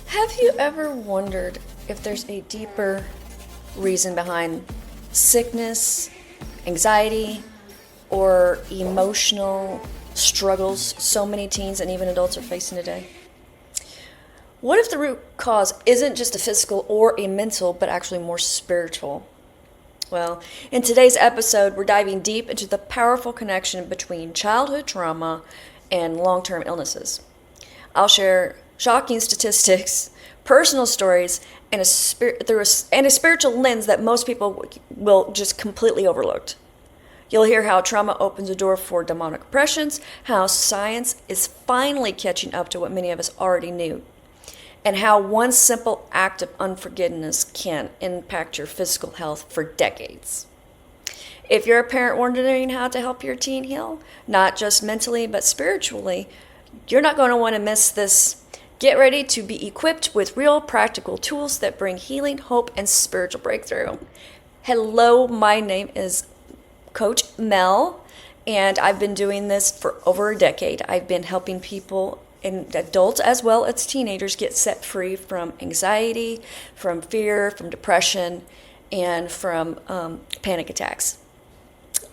Have you ever wondered if there's a deeper reason behind sickness, anxiety, or emotional struggles so many teens and even adults are facing today? What if the root cause isn't just a physical or a mental, but actually more spiritual? Well, in today's episode, we're diving deep into the powerful connection between childhood trauma and long term illnesses. I'll share shocking statistics, personal stories, and a spiritual lens that most people will just completely overlook. You'll hear how trauma opens a door for demonic oppressions, how science is finally catching up to what many of us already knew, and how one simple act of unforgiveness can impact your physical health for decades. If you're a parent wondering how to help your teen heal, not just mentally but spiritually, you're not going to want to miss this. Get ready to be equipped with real practical tools that bring healing, hope, and spiritual breakthrough. Hello, my name is Coach Mel, and I've been doing this for over a decade. I've been helping people, and adults as well as teenagers, get set free from anxiety, from fear, from depression, and from panic attacks.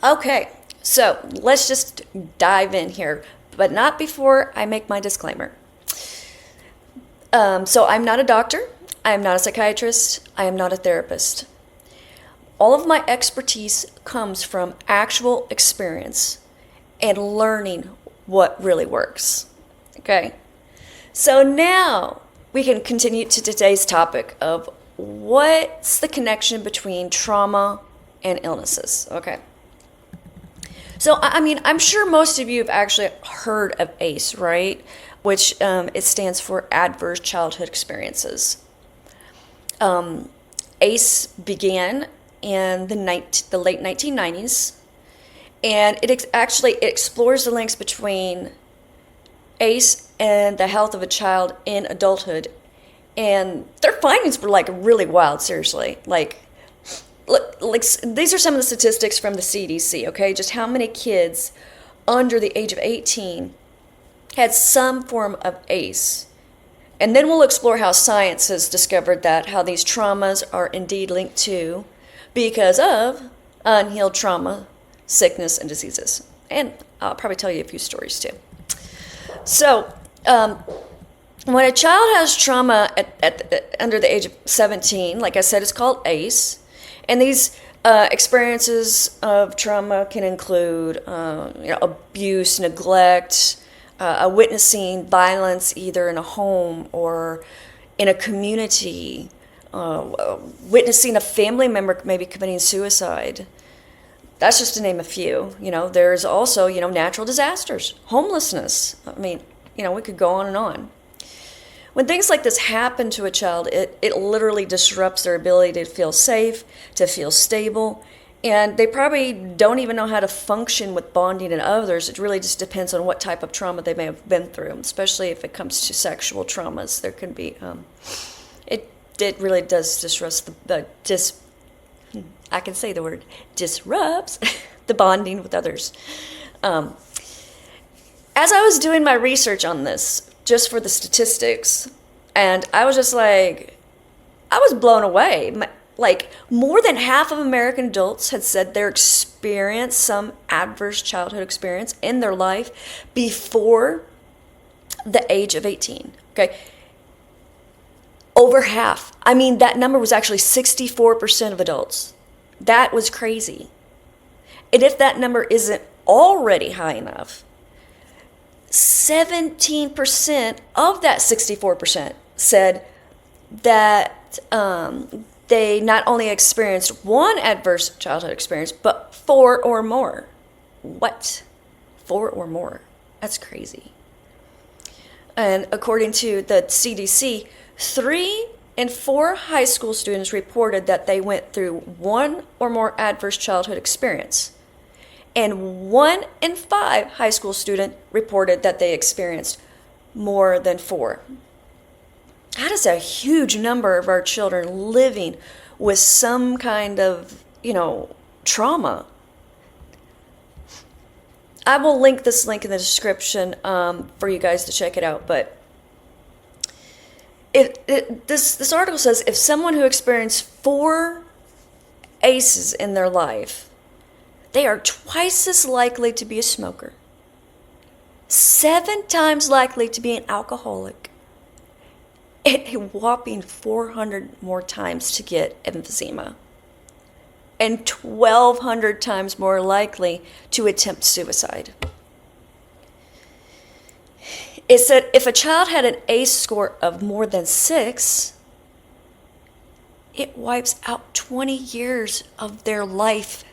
Okay, so let's just dive in here, but not before I make my disclaimer. So I'm not a doctor, I am not a psychiatrist, I am not a therapist. All of my expertise comes from actual experience and learning what really works. Okay? So now we can continue to today's topic of what's the connection between trauma and illnesses. Okay. So, I'm sure most of you have actually heard of ACE, right? Which it stands for Adverse Childhood Experiences. ACE began in the late 1990s, and it explores the links between ACE and the health of a child in adulthood. And their findings were really wild, seriously. These are some of the statistics from the CDC, okay? Just how many kids under the age of 18 had some form of ACE. And then we'll explore how science has discovered how these traumas are indeed linked to because of unhealed trauma, sickness, and diseases. And I'll probably tell you a few stories too. So, when a child has trauma under the age of 17, like I said, it's called ACE. And these experiences of trauma can include abuse, neglect, witnessing violence either in a home or in a community, witnessing a family member maybe committing suicide. That's just to name a few. There's also, natural disasters, homelessness. We could go on and on. When things like this happen to a child, it literally disrupts their ability to feel safe, to feel stable, and they probably don't even know how to function with bonding and others. It really just depends on what type of trauma they may have been through, especially if it comes to sexual traumas. There can be, it really does disrupt I can say the word, disrupts the bonding with others. As I was doing my research on this, just for the statistics, and I was just I was blown away. More than half of American adults had said they experienced some adverse childhood experience in their life before the age of 18. Okay. Over half. That number was actually 64% of adults. That was crazy. And if that number isn't already high enough, 17% of that 64% said that they not only experienced one adverse childhood experience, but 4 or more. What? 4 or more? That's crazy. And according to the CDC, 3 in 4 high school students reported that they went through 1 or more adverse childhood experience. And 1 in 5 high school students reported that they experienced more than 4. That is a huge number of our children living with some kind of, trauma. I will link this link in the description for you guys to check it out. But this article says if someone who experienced 4 ACEs in their life, they are twice as likely to be a smoker, 7 times likely to be an alcoholic, and a whopping 400 more times to get emphysema, and 1,200 times more likely to attempt suicide. It said if a child had an ACE score of more than 6, it wipes out 20 years of their life.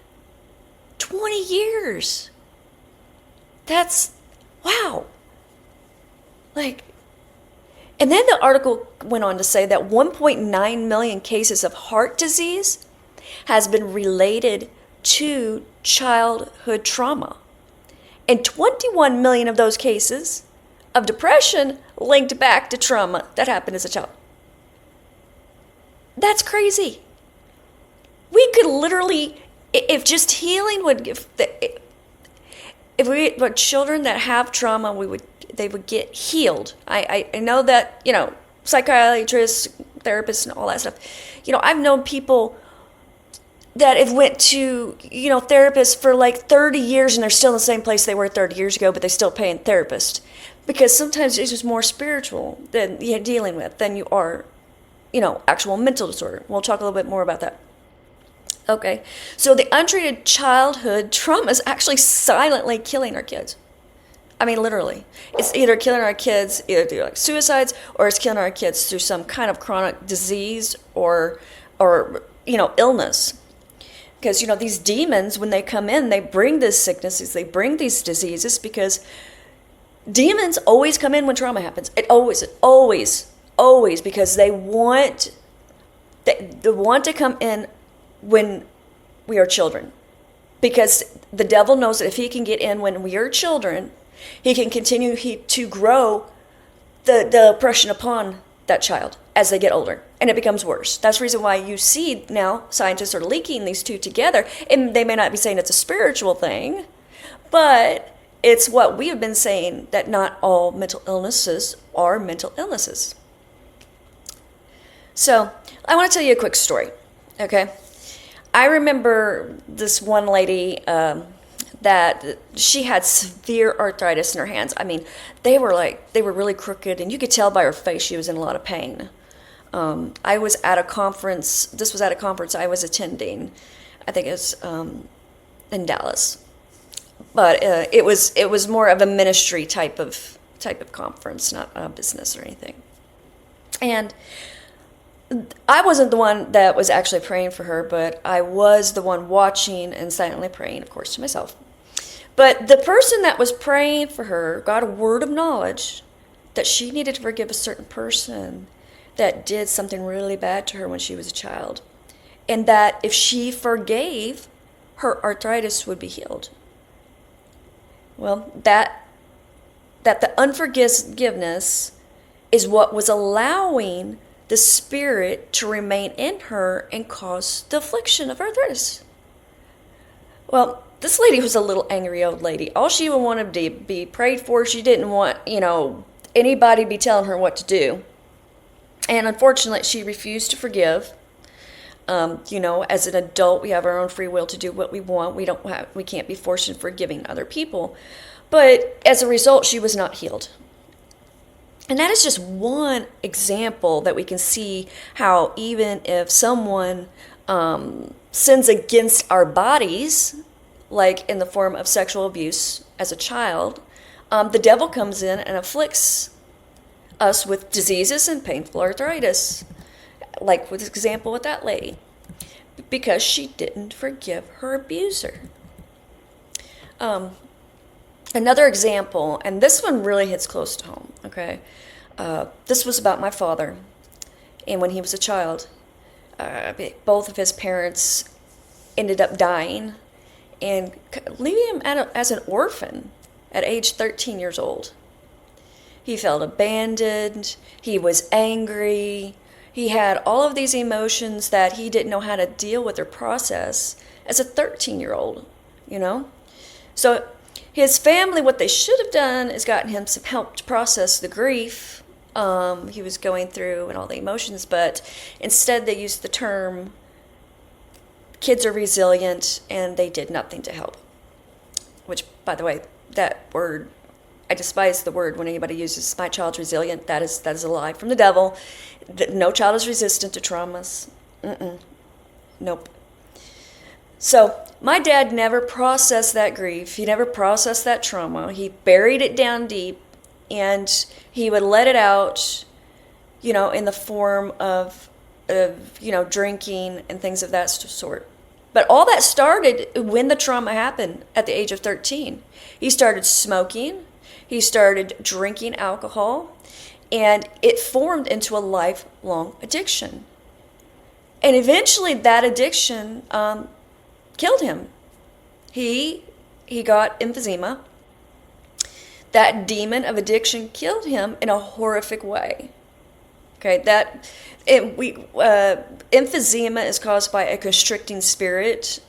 20 years. That's, wow. Like, and then the article went on to say that 1.9 million cases of heart disease has been related to childhood trauma. And 21 million of those cases of depression linked back to trauma that happened as a child. That's crazy. We could literally, if just healing would give, if we were children that have trauma, they would get healed. I know that, psychiatrists, therapists, and all that stuff. I've known people that have went to, therapists for like 30 years and they're still in the same place they were 30 years ago, but they still paying therapist. Because sometimes it's just more spiritual than you're dealing with than you are, actual mental disorder. We'll talk a little bit more about that. Okay, so the untreated childhood trauma is actually silently killing our kids. I mean, literally. It's either killing our kids either through like suicides, or it's killing our kids through some kind of chronic disease or illness. Because, these demons, when they come in, they bring these sicknesses, they bring these diseases, because demons always come in when trauma happens. It always, because they want to come in when we are children. Because the devil knows that if he can get in when we are children, he can continue to grow the oppression upon that child as they get older, and it becomes worse. That's the reason why you see now scientists are linking these two together, and they may not be saying it's a spiritual thing, but it's what we have been saying, that not all mental illnesses are mental illnesses. So I want to tell you a quick story, okay? I remember this one lady that she had severe arthritis in her hands. I mean, they were really crooked, and you could tell by her face she was in a lot of pain. I was at a conference. This was at a conference I was attending. I think it was in Dallas, but it was more of a ministry type of conference, not a business or anything. And I wasn't the one that was actually praying for her, but I was the one watching and silently praying, of course, to myself. But the person that was praying for her got a word of knowledge that she needed to forgive a certain person that did something really bad to her when she was a child. And that if she forgave, her arthritis would be healed. Well, that the unforgiveness is what was allowing the spirit to remain in her and cause the affliction of arthritis. Well, this lady was a little angry old lady. All she wanted to be prayed for. She didn't want, anybody to be telling her what to do. And unfortunately, she refused to forgive. As an adult, we have our own free will to do what we want. We can't be forced into forgiving other people. But as a result, she was not healed. And that is just one example that we can see how even if someone sins against our bodies, like in the form of sexual abuse as a child, the devil comes in and afflicts us with diseases and painful arthritis, like with this example with that lady, because she didn't forgive her abuser. Another example, and this one really hits close to home, okay? This was about my father, and when he was a child, both of his parents ended up dying and leaving him as an orphan at age 13 years old. He felt abandoned, he was angry, he had all of these emotions that he didn't know how to deal with or process as a 13-year-old, So his family, what they should have done is gotten him some help to process the grief he was going through and all the emotions, but instead they used the term kids are resilient and they did nothing to help. Which, by the way, that word, I despise the word when anybody uses my child's resilient. That is a lie from the devil. No child is resistant to traumas. Nope. So my dad never processed that grief. He never processed that trauma. He buried it down deep, and he would let it out, in the form of drinking and things of that sort. But all that started when the trauma happened at the age of 13. He started smoking. He started drinking alcohol, and it formed into a lifelong addiction. And eventually that addiction killed him. He got emphysema. That demon of addiction killed him in a horrific way. Okay, emphysema is caused by a constricting spirit,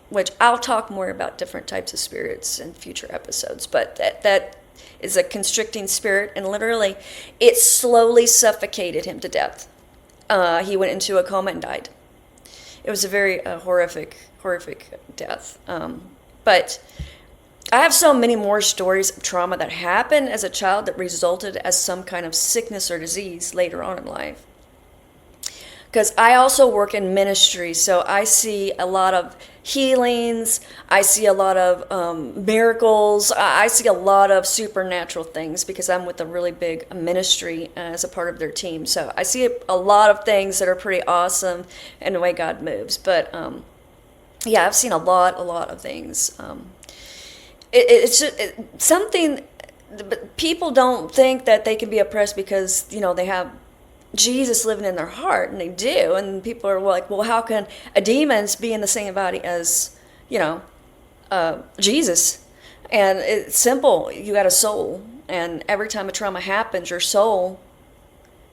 which I'll talk more about different types of spirits in future episodes, but that is a constricting spirit, and literally it slowly suffocated him to death. He went into a coma and died. It was a very horrific death. But I have so many more stories of trauma that happened as a child that resulted as some kind of sickness or disease later on in life. Because I also work in ministry, so I see a lot of healings, I see a lot of miracles, I see a lot of supernatural things because I'm with a really big ministry as a part of their team. So I see a lot of things that are pretty awesome in the way God moves. But yeah, I've seen a lot of things. It's just something, but people don't think that they can be oppressed because, they have Jesus living in their heart, and they do. And people are like, well, how can a demons be in the same body as, Jesus? And it's simple. You got a soul, and every time a trauma happens, your soul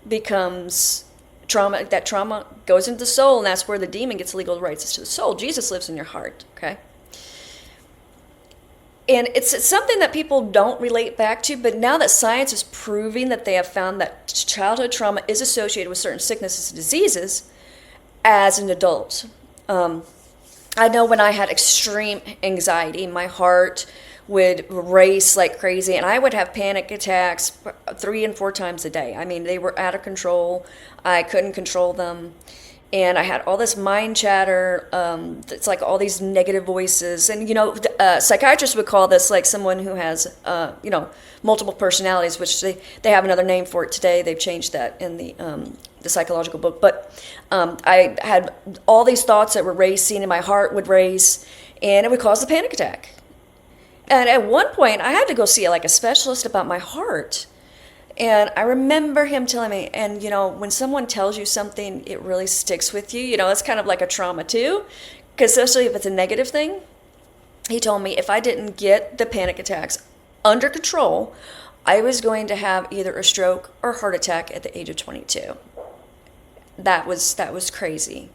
becomes trauma. That trauma goes into the soul, and that's where the demon gets legal rights to the soul. Jesus lives in your heart, okay? And it's something that people don't relate back to, but now that science is proving that they have found that childhood trauma is associated with certain sicknesses and diseases as an adult. I know when I had extreme anxiety, my heart would race like crazy, and I would have panic attacks 3 and 4 times a day. I mean, they were out of control. I couldn't control them. And I had all this mind chatter. It's like all these negative voices. And, psychiatrists would call this like someone who has, multiple personalities, which they have another name for it today. They've changed that in the psychological book. But I had all these thoughts that were racing, and my heart would race, and it would cause a panic attack. And at one point, I had to go see like a specialist about my heart. And I remember him telling me, and when someone tells you something, it really sticks with you. It's kind of like a trauma too, because especially if it's a negative thing. He told me if I didn't get the panic attacks under control, I was going to have either a stroke or heart attack at the age of 22. That was crazy.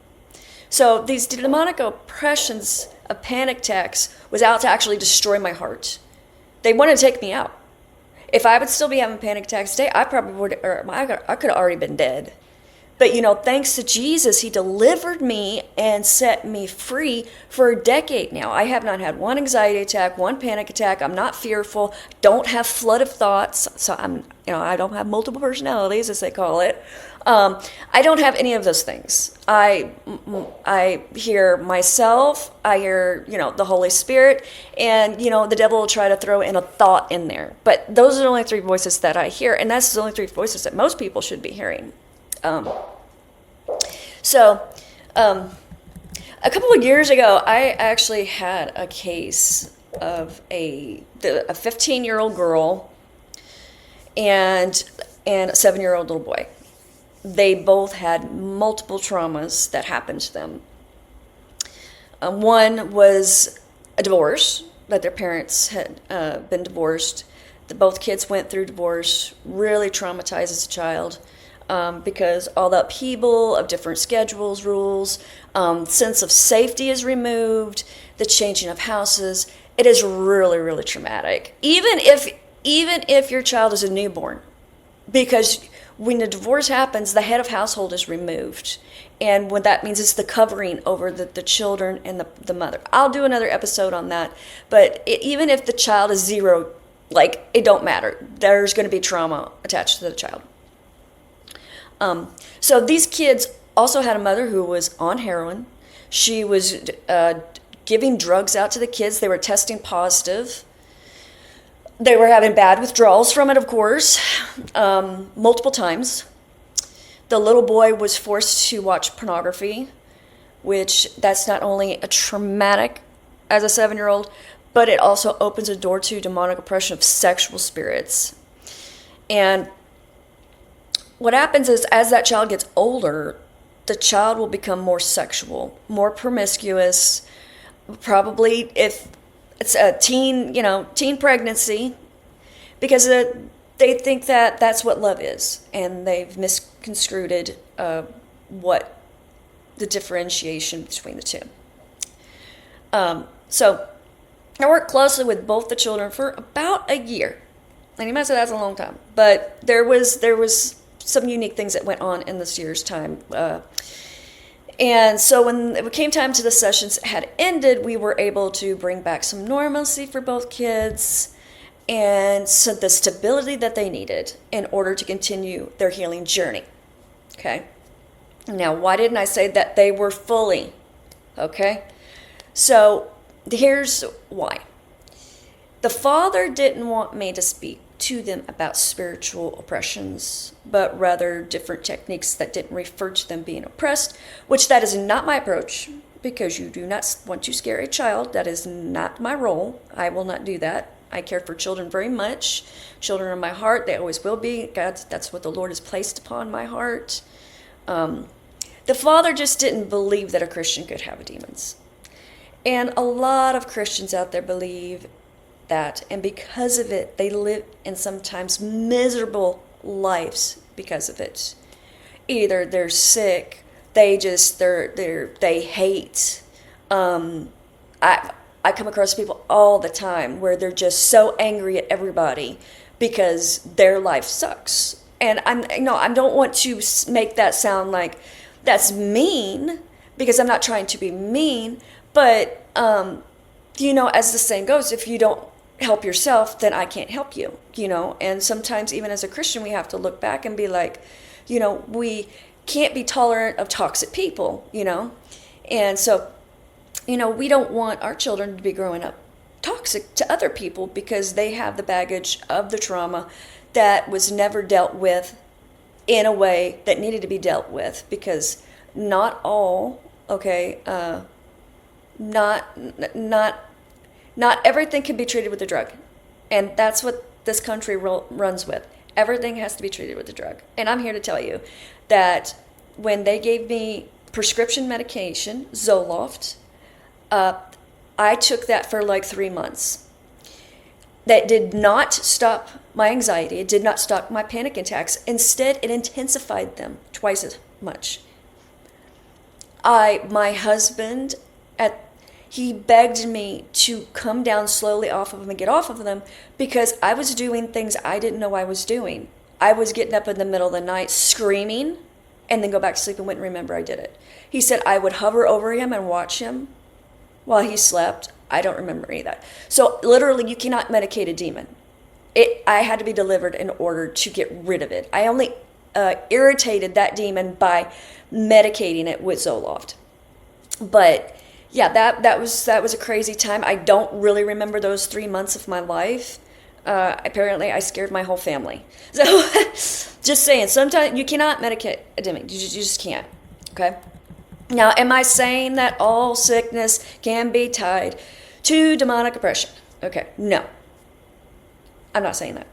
So these demonic oppressions of panic attacks was out to actually destroy my heart. They wanted to take me out. If I would still be having panic attacks today, I probably would, or I could have already been dead. But, thanks to Jesus, he delivered me and set me free for a decade now. I have not had one anxiety attack, one panic attack. I'm not fearful, don't have flood of thoughts. So I don't have multiple personalities, as they call it. I don't have any of those things. I hear myself, I hear, the Holy Spirit, and, the devil will try to throw in a thought in there. But those are the only 3 voices that I hear, and that's the only 3 voices that most people should be hearing. A couple of years ago, I actually had a case of a 15-year-old girl and a 7-year-old little boy. They both had multiple traumas that happened to them. One was a divorce, that their parents had been divorced. Both kids went through divorce, really traumatized as a child. Because all the upheaval of different schedules, rules, sense of safety is removed, the changing of houses. It is really, really traumatic. Even if your child is a newborn, because When the divorce happens, the head of household is removed. And what that means is the covering over the children and the mother. I'll do another episode on that. But even if the child is 0, like, it don't matter. There's going to be trauma attached to the child. So these kids also had a mother who was on heroin. She was giving drugs out to the kids. They were testing positive. They were having bad withdrawals from it, of course, multiple times. The little boy was forced to watch pornography, which that's not only a traumatic as a 7-year-old, but it also opens a door to demonic oppression of sexual spirits. And what happens is, as that child gets older, the child will become more sexual, more promiscuous. Probably, if it's a teen pregnancy, because they think that that's what love is, and they've misconstrued what the differentiation between the two. So I worked closely with both the children for about a year, and you might say that's a long time, but there was some unique things that went on in this year's time. And so when it came time to the sessions had ended, we were able to bring back some normalcy for both kids and so the stability that they needed in order to continue their healing journey. Okay. Now, why didn't I say that they were fully? Okay. So here's why. The father didn't want me to speak to them about spiritual oppressions, but rather different techniques that didn't refer to them being oppressed, which that is not my approach, because you do not want to scare a child. That is not my role. I will not do that. I care for children very much. Children are my heart. They always will be. God, that's what the Lord has placed upon my heart. The father just didn't believe that a Christian could have demons. And a lot of Christians out there believe that, and because of it, they live in sometimes miserable lives because of it. Either they're sick, they hate. I come across people all the time where they're just so angry at everybody because their life sucks. And I don't want to make that sound like that's mean, because I'm not trying to be mean, but as the saying goes, if you don't help yourself, then I can't help you, and sometimes even as a Christian, we have to look back and be like, we can't be tolerant of toxic people, and so, we don't want our children to be growing up toxic to other people because they have the baggage of the trauma that was never dealt with in a way that needed to be dealt with, because not all, not everything can be treated with a drug. And that's what this country runs with. Everything has to be treated with a drug. And I'm here to tell you that when they gave me prescription medication, Zoloft, I took that for like 3 months. That did not stop my anxiety. It did not stop my panic attacks. Instead, it intensified them twice as much. My husband, he begged me to come down slowly off of them and get off of them, because I was doing things I didn't know I was doing. I was getting up in the middle of the night screaming and then go back to sleep and wouldn't remember I did it. He said I would hover over him and watch him while he slept. I don't remember any of that. So literally, you cannot medicate a demon. I had to be delivered in order to get rid of it. I only irritated that demon by medicating it with Zoloft. But yeah, that was a crazy time. I don't really remember those 3 months of my life. Apparently, I scared my whole family. So, just saying, sometimes you cannot medicate a demon. You just can't. Okay. Now, am I saying that all sickness can be tied to demonic oppression? Okay, no. I'm not saying that.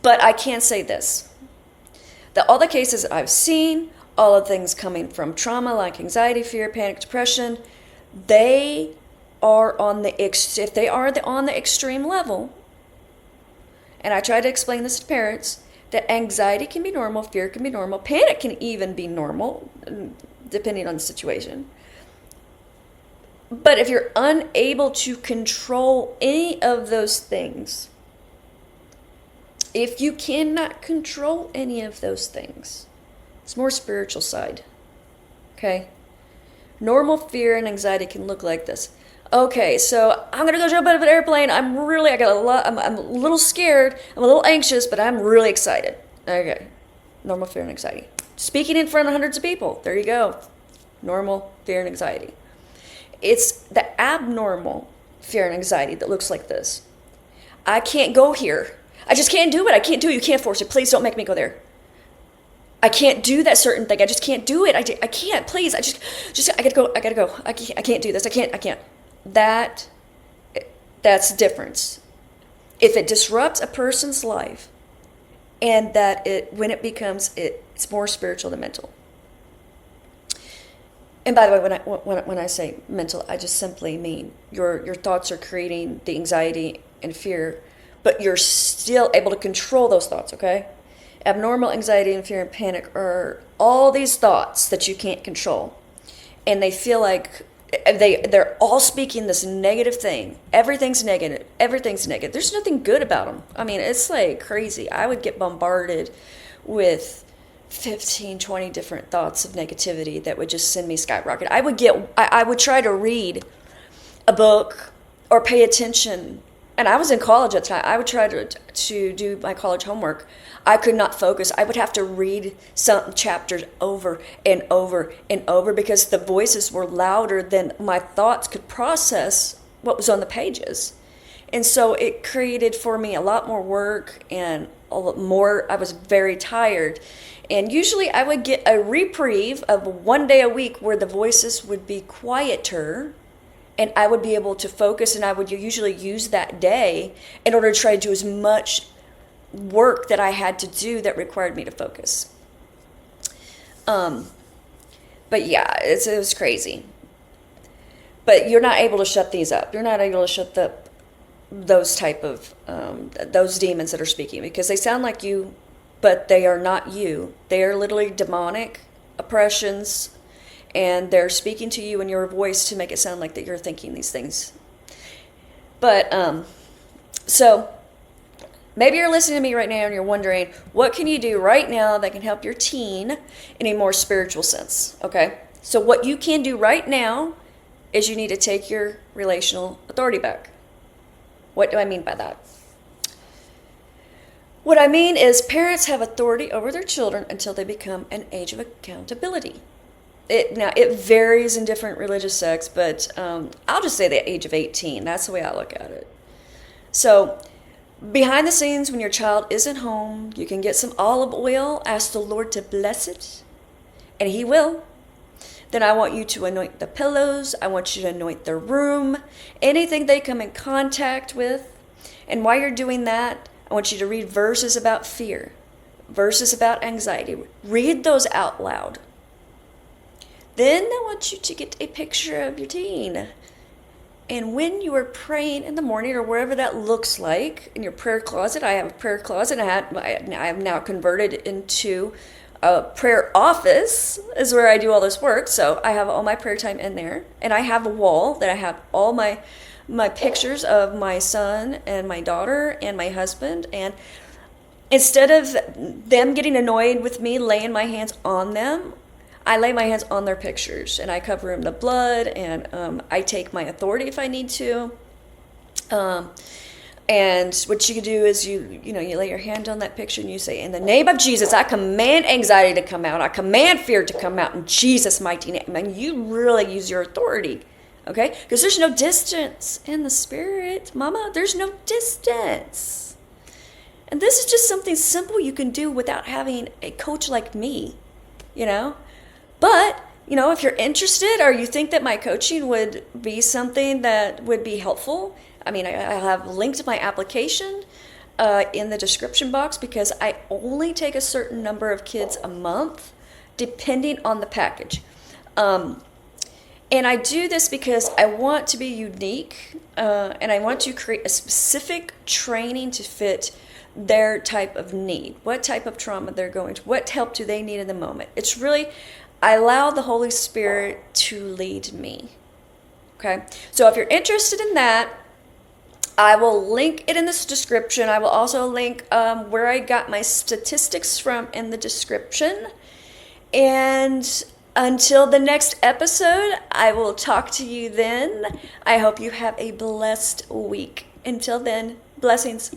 But I can say this. That all the cases I've seen, all of things coming from trauma like anxiety, fear, panic, depression, they are on the extreme level, and I try to explain this to parents, that anxiety can be normal, fear can be normal, panic can even be normal, depending on the situation. But if you're unable to control any of those things, If you cannot control any of those things, it's more spiritual side. Okay? Normal fear and anxiety can look like this. Okay, so I'm gonna go jump out of an airplane. I'm a little scared. I'm a little anxious, but I'm really excited. Okay, normal fear and anxiety. Speaking in front of hundreds of people. There you go. Normal fear and anxiety. It's the abnormal fear and anxiety that looks like this. I can't go here. I just can't do it. I can't do it. You can't force it. Please don't make me go there. I can't do that certain thing. I just can't do it. I can't. Please. I gotta go. I gotta go. I can't do this. I can't. That's the difference. If it disrupts a person's life, and when it becomes, it's more spiritual than mental. And by the way, when I say mental, I just simply mean your thoughts are creating the anxiety and fear, but you're still able to control those thoughts, okay? Abnormal anxiety and fear and panic are all these thoughts that you can't control. And they feel like they're all speaking this negative thing. Everything's negative. Everything's negative. There's nothing good about them. I mean, it's like crazy. I would get bombarded with 15, 20 different thoughts of negativity that would just send me skyrocket. I would try to read a book or pay attention. And I was in college at the time. I would try to do my college homework. I could not focus. I would have to read some chapters over and over and over because the voices were louder than my thoughts could process what was on the pages. And so it created for me a lot more work and a lot more. I was very tired. And usually I would get a reprieve of one day a week where the voices would be quieter and I would be able to focus, and I would usually use that day in order to try to do as much work that I had to do that required me to focus. But yeah, it was crazy. But you're not able to shut these up. You're not able to shut up those type of, those demons that are speaking because they sound like you, but they are not you. They are literally demonic oppressions, and they're speaking to you in your voice to make it sound like that you're thinking these things. But, so maybe you're listening to me right now and you're wondering, what can you do right now that can help your teen in a more spiritual sense? Okay, so what you can do right now is you need to take your relational authority back. What do I mean by that? What I mean is parents have authority over their children until they become an age of accountability. It varies in different religious sects, but I'll just say the age of 18. That's the way I look at it. So behind the scenes, when your child isn't home, you can get some olive oil, ask the Lord to bless it, and He will. Then I want you to anoint the pillows. I want you to anoint the room, anything they come in contact with. And while you're doing that, I want you to read verses about fear, verses about anxiety. Read those out loud. Then I want you to get a picture of your teen. And when you are praying in the morning or wherever that looks like, in your prayer closet, I have a prayer closet. I have now converted into a prayer office is where I do all this work. So I have all my prayer time in there. And I have a wall that I have all my pictures of my son and my daughter and my husband. And instead of them getting annoyed with me laying my hands on them, I lay my hands on their pictures and I cover them in the blood, and I take my authority if I need to. And what you can do is you lay your hand on that picture and you say, in the name of Jesus, I command anxiety to come out. I command fear to come out in Jesus' mighty name. And you really use your authority, okay? Because there's no distance in the spirit, Mama. There's no distance. And this is just something simple you can do without having a coach like me, But, if you're interested or you think that my coaching would be something that would be helpful, I have linked my application in the description box because I only take a certain number of kids a month, depending on the package. And I do this because I want to be unique, and I want to create a specific training to fit their type of need, what type of trauma they're going to, what help do they need in the moment. It's really, I allow the Holy Spirit to lead me. Okay, so if you're interested in that, I will link it in this description. I will also link where I got my statistics from in the description. And until the next episode, I will talk to you then. I hope you have a blessed week. Until then, blessings.